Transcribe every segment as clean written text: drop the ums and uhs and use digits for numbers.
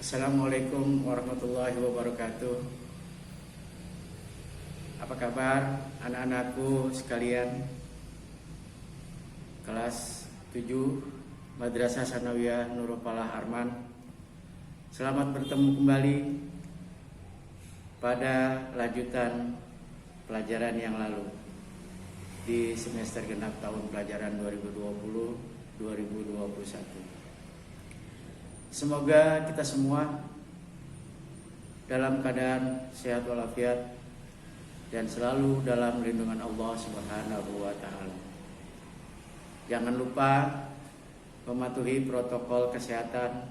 Assalamualaikum warahmatullahi wabarakatuh. Apa kabar anak-anakku sekalian? Kelas 7 Madrasah Sanawiyah Nurul Falah Arman. Selamat bertemu kembali pada lanjutan pelajaran yang lalu di semester genap tahun pelajaran 2020-2021. Semoga kita semua dalam keadaan sehat walafiat dan selalu dalam lindungan Allah Subhanahu wa taala. Jangan lupa mematuhi protokol kesehatan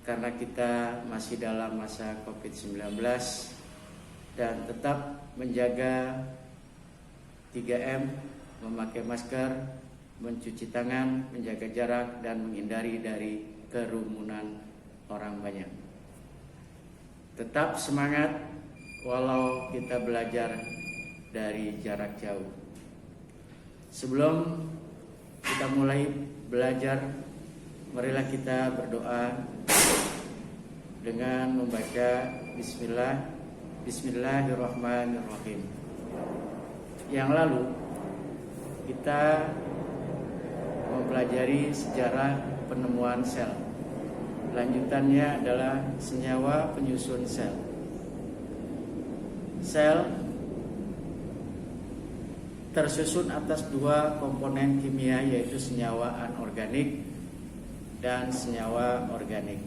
karena kita masih dalam masa Covid-19 dan tetap menjaga 3M, memakai masker, mencuci tangan, menjaga jarak dan menghindari dari kerumunan orang banyak. Tetap semangat walau kita belajar dari jarak jauh. Sebelum kita mulai belajar, marilah kita berdoa dengan membaca Bismillahirrahmanirrahim. Yang lalu kita mempelajari sejarah penemuan sel. Lanjutannya adalah senyawa penyusun sel. Sel tersusun atas dua komponen kimia, yaitu senyawa anorganik dan senyawa organik.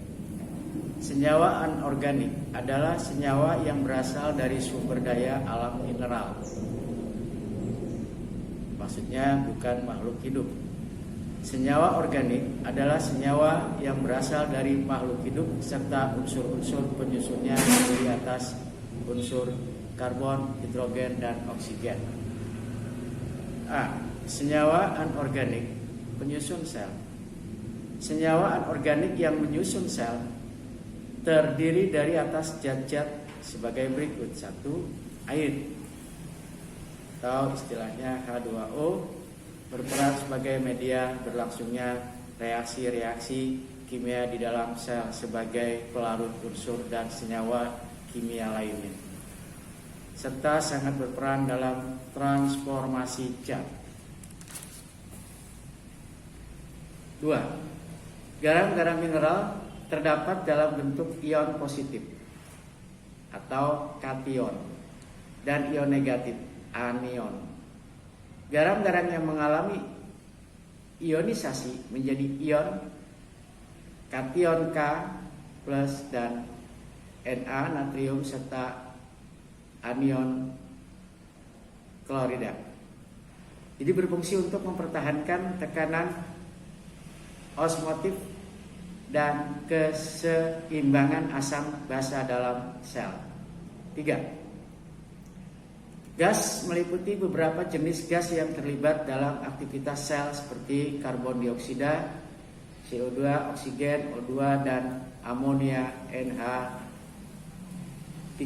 Senyawa anorganik adalah senyawa yang berasal dari sumber daya alam mineral. Maksudnya bukan makhluk hidup. Senyawa organik adalah senyawa yang berasal dari makhluk hidup serta unsur-unsur penyusunnya terdiri atas unsur karbon, hidrogen, dan oksigen. Senyawa anorganik penyusun sel. Senyawa anorganik yang menyusun sel terdiri dari atas zat-zat sebagai berikut. 1. Air atau istilahnya H2O berperan sebagai media berlangsungnya reaksi-reaksi kimia di dalam sel sebagai pelarut unsur dan senyawa kimia lainnya, serta sangat berperan dalam transformasi zat. 2. Garam-garam mineral terdapat dalam bentuk ion positif atau kation dan ion negatif, anion. Garam-garam yang mengalami ionisasi menjadi ion kation K plus dan Na natrium serta anion klorida. Jadi berfungsi untuk mempertahankan tekanan osmotif dan keseimbangan asam basa dalam sel. 3. Gas meliputi beberapa jenis gas yang terlibat dalam aktivitas sel seperti karbon dioksida, CO2, oksigen, O2, dan amonia NH3.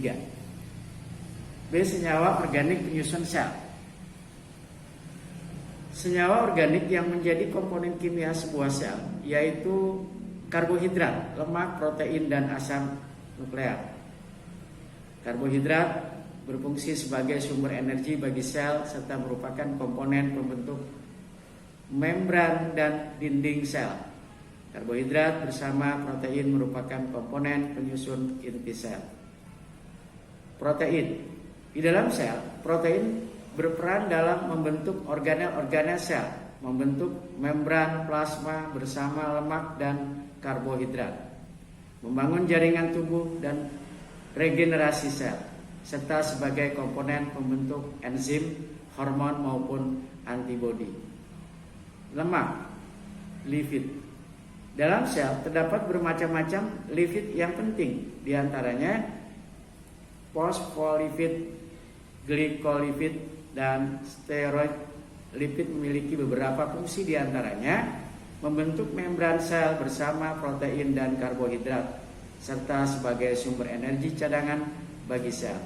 B. Senyawa organik penyusun sel. Senyawa organik yang menjadi komponen kimia sebuah sel yaitu karbohidrat, lemak, protein, dan asam nukleat. Karbohidrat berfungsi sebagai sumber energi bagi sel serta merupakan komponen pembentuk membran dan dinding sel. Karbohidrat bersama protein merupakan komponen penyusun inti sel. Protein. Di dalam sel, protein berperan dalam membentuk organel-organel sel, membentuk membran plasma bersama lemak dan karbohidrat, membangun jaringan tubuh dan regenerasi sel, serta sebagai komponen pembentuk enzim, hormon maupun antibodi. Lemak, lipid. Dalam sel terdapat bermacam-macam lipid yang penting, diantaranya fosfolipid, glikolipid, dan steroid. Lipid memiliki beberapa fungsi, diantaranya membentuk membran sel bersama protein dan karbohidrat, serta sebagai sumber energi cadangan bagi sel.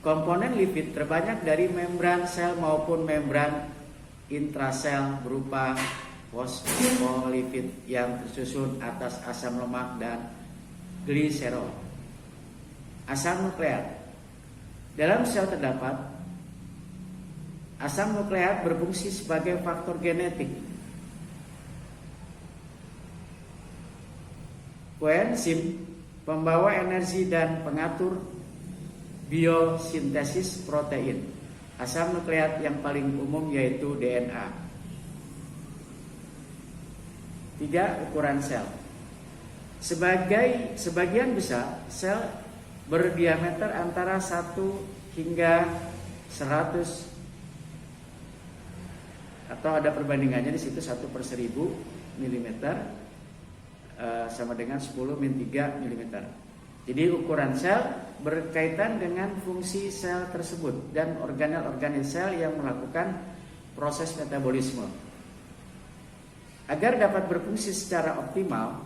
Komponen lipid terbanyak dari membran sel maupun membran intrasel berupa fosfolipid yang tersusun atas asam lemak dan gliserol. Asam nukleat. Dalam sel terdapat asam nukleat berfungsi sebagai faktor genetik. Koenzim pembawa energi dan pengatur biosintesis protein. Asam nukleat yang paling umum yaitu DNA. 3. Ukuran sel. Sebagian besar sel berdiameter antara 1 hingga 100, atau ada perbandingannya di situ 1/1000 mm sama dengan 10-3 mm. Jadi ukuran sel berkaitan dengan fungsi sel tersebut dan organel-organel sel yang melakukan proses metabolisme. Agar dapat berfungsi secara optimal,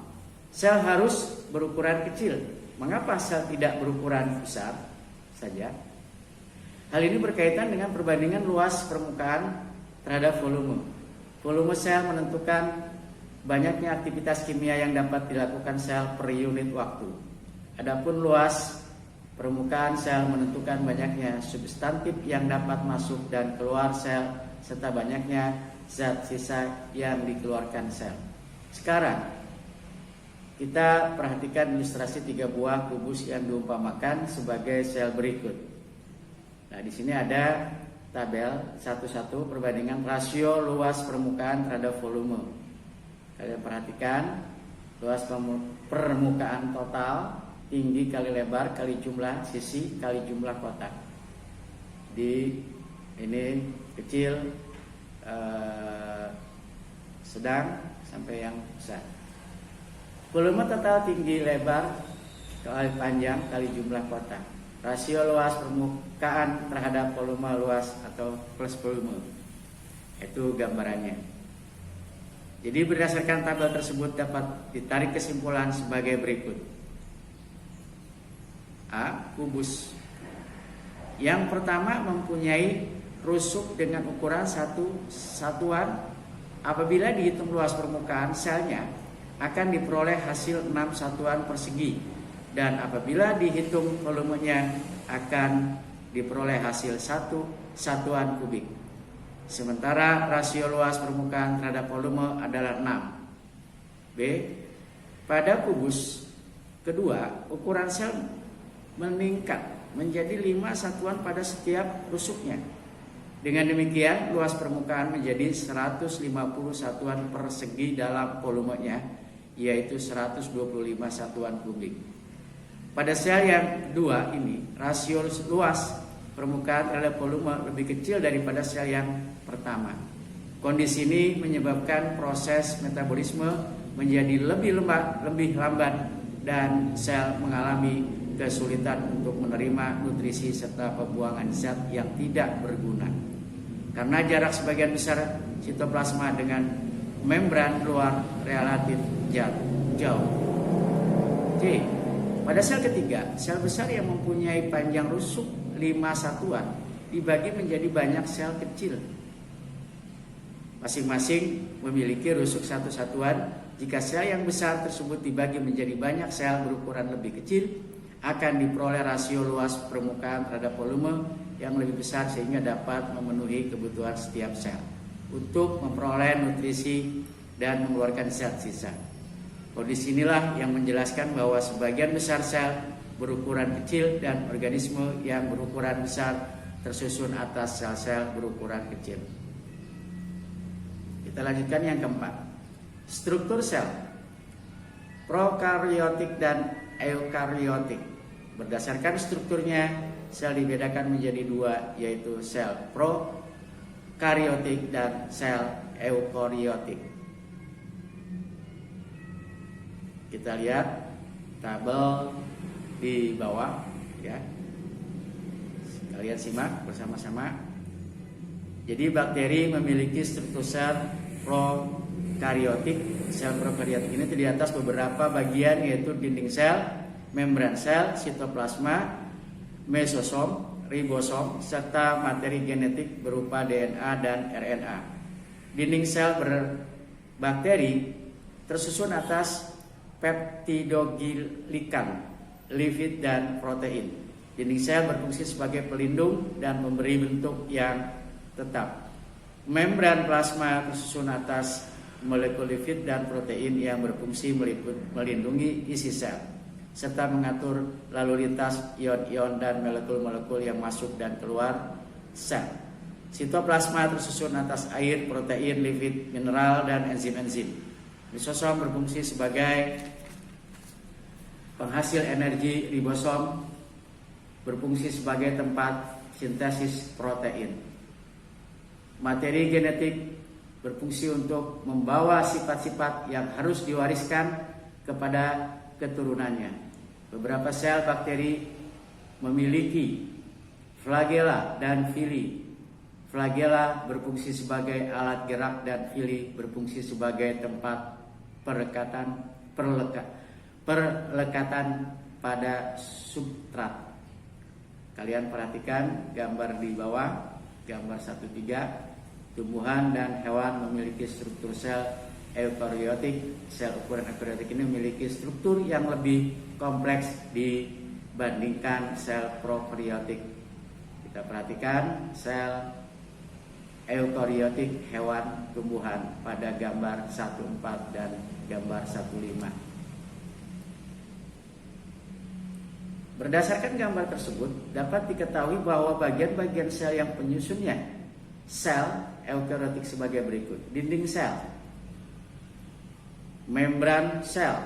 sel harus berukuran kecil. Mengapa sel tidak berukuran besar saja? Hal ini berkaitan dengan perbandingan luas permukaan terhadap volume. Volume sel menentukan banyaknya aktivitas kimia yang dapat dilakukan sel per unit waktu. Adapun luas permukaan sel menentukan banyaknya substantif yang dapat masuk dan keluar sel serta banyaknya zat sisa yang dikeluarkan sel. Sekarang kita perhatikan ilustrasi 3 buah kubus yang diumpamakan sebagai sel berikut. Nah, di sini ada tabel satu-satu perbandingan rasio luas permukaan terhadap volume. Kalian perhatikan luas permukaan total, tinggi kali lebar kali jumlah sisi kali jumlah kotak. Di ini kecil, sedang sampai yang besar. Volume total tinggi lebar kali panjang kali jumlah kotak. Rasio luas permukaan terhadap volume luas atau plus volume. Itu gambarannya. Jadi berdasarkan tabel tersebut dapat ditarik kesimpulan sebagai berikut. A. Kubus. Yang pertama mempunyai rusuk dengan ukuran 1 satuan. Apabila dihitung luas permukaan selnya akan diperoleh hasil 6 satuan persegi. Dan apabila dihitung volumenya akan diperoleh hasil 1 satuan kubik. Sementara rasio luas permukaan terhadap volume adalah 6. B. Pada kubus kedua, ukuran sel meningkat menjadi 5 satuan pada setiap rusuknya. Dengan demikian, luas permukaan menjadi 150 satuan persegi dalam volumenya, yaitu 125 satuan kubik. Pada sel yang kedua ini, rasio luas permukaan terhadap volume lebih kecil daripada sel yang pertama. Kondisi ini menyebabkan proses metabolisme menjadi lebih lambat dan sel mengalami kesulitan untuk menerima nutrisi serta pembuangan zat yang tidak berguna. Karena jarak sebagian besar sitoplasma dengan membran luar relatif jauh. C. Pada sel ketiga, sel besar yang mempunyai panjang rusuk 5 satuan dibagi menjadi banyak sel kecil. Masing-masing memiliki rusuk 1 satuan. Jika sel yang besar tersebut dibagi menjadi banyak sel berukuran lebih kecil, akan diperoleh rasio luas permukaan terhadap volume yang lebih besar sehingga dapat memenuhi kebutuhan setiap sel untuk memperoleh nutrisi dan mengeluarkan zat sisa. Kondisi inilah yang menjelaskan bahwa sebagian besar sel berukuran kecil dan organisme yang berukuran besar tersusun atas sel-sel berukuran kecil. Kita lanjutkan yang keempat. Struktur sel prokaryotik dan eukaryotik. Berdasarkan strukturnya, sel dibedakan menjadi 2, yaitu sel prokaryotik dan sel eukaryotik. Kita lihat tabel di bawah ya. Kalian simak bersama-sama. Jadi bakteri memiliki struktur sel prokaryotik. Sel prokaryotik ini terdiri atas beberapa bagian, yaitu dinding sel, membran sel, sitoplasma, mesosom, ribosom, serta materi genetik berupa DNA dan RNA. Dinding sel berbakteri tersusun atas peptidoglikan, lipid dan protein. Dinding sel berfungsi sebagai pelindung dan memberi bentuk yang tetap. Membran plasma tersusun atas molekul lipid dan protein yang berfungsi melindungi isi sel serta mengatur lalu lintas ion-ion dan molekul-molekul yang masuk dan keluar sel. Sitoplasma tersusun atas air, protein, lipid, mineral, dan enzim-enzim. Lisosom berfungsi sebagai penghasil energi, ribosom berfungsi sebagai tempat sintesis protein. Materi genetik berfungsi untuk membawa sifat-sifat yang harus diwariskan kepada keturunannya. Beberapa sel bakteri memiliki flagella dan villi. Flagella berfungsi sebagai alat gerak dan villi berfungsi sebagai tempat perlekatan pada substrat. Kalian perhatikan gambar di bawah, gambar 1.3. Tumbuhan dan hewan memiliki struktur sel eukariotik. Sel ukuran eukariotik ini memiliki struktur yang lebih kompleks dibandingkan sel prokariotik. Kita perhatikan sel eukariotik hewan tumbuhan pada gambar 1.4 dan gambar 1.5. Berdasarkan gambar tersebut dapat diketahui bahwa bagian-bagian sel yang penyusunnya sel eukariotik sebagai berikut: dinding sel, membran sel,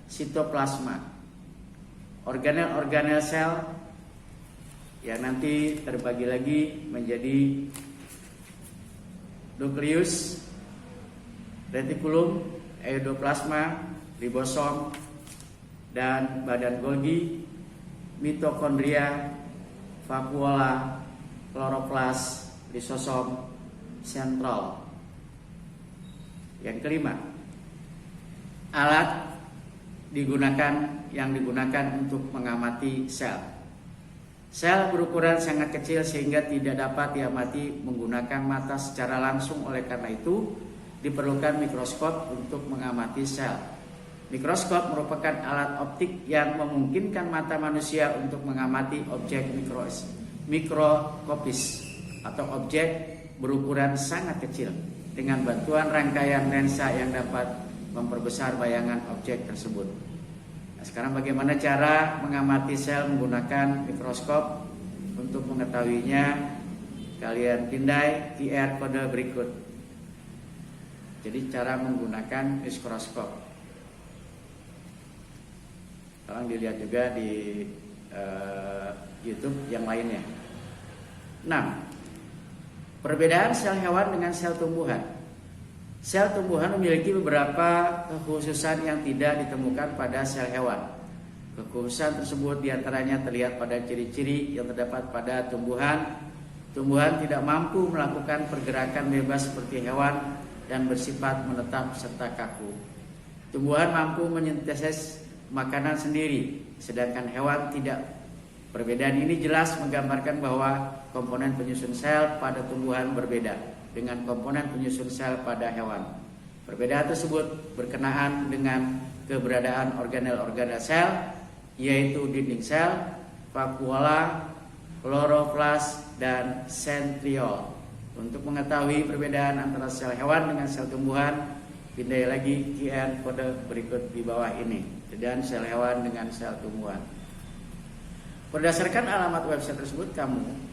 sitoplasma, organel-organel sel yang nanti terbagi lagi menjadi nukleus, retikulum, endoplasma, ribosom, dan badan Golgi, mitokondria, vakuola, kloroplas, lisosom, sentral. Yang kelima, alat yang digunakan untuk mengamati sel. Sel berukuran sangat kecil sehingga tidak dapat diamati menggunakan mata secara langsung. Oleh karena itu, diperlukan mikroskop untuk mengamati sel. Mikroskop merupakan alat optik yang memungkinkan mata manusia untuk mengamati objek mikroskopis atau objek berukuran sangat kecil dengan bantuan rangkaian lensa yang dapat memperbesar bayangan objek tersebut. Nah, sekarang bagaimana cara mengamati sel menggunakan mikroskop? Untuk mengetahuinya, kalian pindai QR kode berikut. Jadi cara menggunakan mikroskop. Tolong dilihat juga di YouTube yang lainnya. 6. Perbedaan sel hewan dengan sel tumbuhan. Sel tumbuhan memiliki beberapa kekhususan yang tidak ditemukan pada sel hewan. Kekhususan tersebut diantaranya terlihat pada ciri-ciri yang terdapat pada tumbuhan. Tumbuhan tidak mampu melakukan pergerakan bebas seperti hewan dan bersifat menetap serta kaku. Tumbuhan mampu menyintesis makanan sendiri, sedangkan hewan tidak. Perbedaan ini jelas menggambarkan bahwa komponen penyusun sel pada tumbuhan berbeda dengan komponen penyusun sel pada hewan. Perbedaan tersebut berkenaan dengan keberadaan organel-organel sel, yaitu dinding sel, vakuola, kloroplas, dan sentriol. Untuk mengetahui perbedaan antara sel hewan dengan sel tumbuhan, pindai lagi QR kode berikut di bawah ini. Perbedaan sel hewan dengan sel tumbuhan. Berdasarkan alamat website tersebut,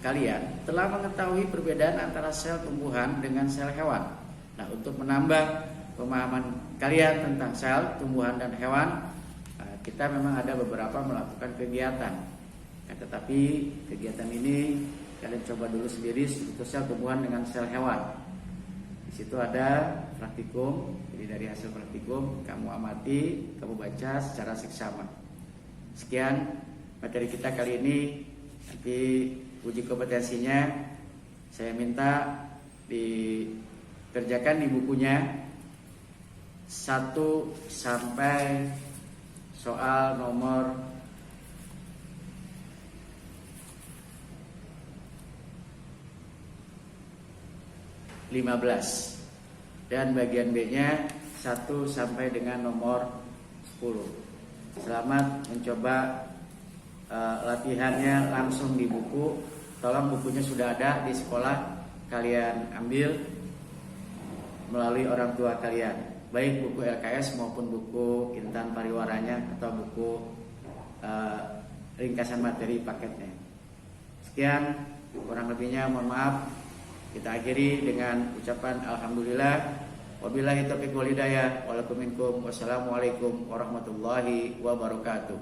kalian telah mengetahui perbedaan antara sel tumbuhan dengan sel hewan. Nah, untuk menambah pemahaman kalian tentang sel tumbuhan dan hewan, kita memang ada beberapa melakukan kegiatan. Tetapi kegiatan ini kalian coba dulu sendiri untuk sel tumbuhan dengan sel hewan. Di situ ada praktikum. Jadi dari hasil praktikum kamu amati, kamu baca secara seksama. Sekian materi kita kali ini. Nanti uji kompetensinya saya minta dikerjakan di bukunya 1 sampai soal nomor 15 dan bagian B-nya 1 sampai dengan nomor Selamat mencoba latihannya langsung di buku. Tolong bukunya sudah ada di sekolah, kalian ambil melalui orang tua kalian, baik buku LKS maupun buku Intan Pariwaranya atau buku ringkasan materi paketnya. Sekian, kurang lebihnya mohon maaf. Kita akhiri dengan ucapan alhamdulillah. Wabillahi taufiq wal hidayah. Wassalamualaikum warahmatullahi wabarakatuh.